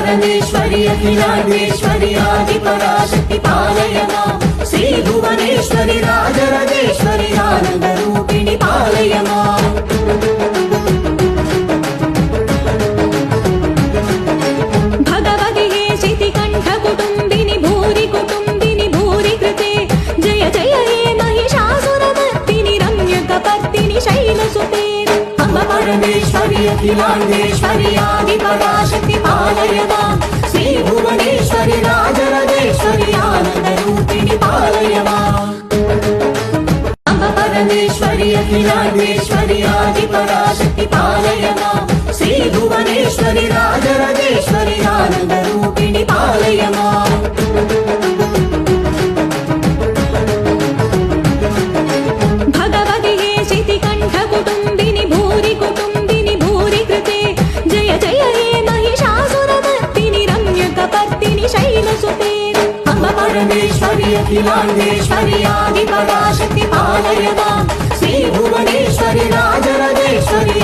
परमेश्वरि अखिलाण्डेश्वरि आदिपराशक्ति पालय मां श्री भुवनेश्वरि राजराजेश्वरि आनन्दरूपिणि पालय मां भगवति शितिकण्ठ कुटुम्बिनि भूरि कुटुम्बिनि भूरि कृते जय जय हे महिषासुरमर्दिनि रम्यकपर्दिनि शैलसुते परमेश्वरि अखिलाण्डेश्वरि आदिपराशक्ति पालय मां श्री भुवनेश्वरि राजराजेश्वरि आनन्दरूपिणि पालय मां परमेश्वरि अखिलाण्डेश्वरि आदिपराशक्ति पालय मां श्री भुवनेश्वरि राजराजेश्वरि आनन्दरूपिणि पालय मां भगवति शितिकण्ठ कुटुम्बिनि भूरि कुटुम्बिनि भूरि कृते जय जय हे महिषासुरमर्दिनि रम्यकपर्दिनि शैलसुते परमेश्वरि अखिलाण्डेश्वरि आदिपराशक्ति पालय मां श्री भुवनेश्वरि राजराजेश्वरि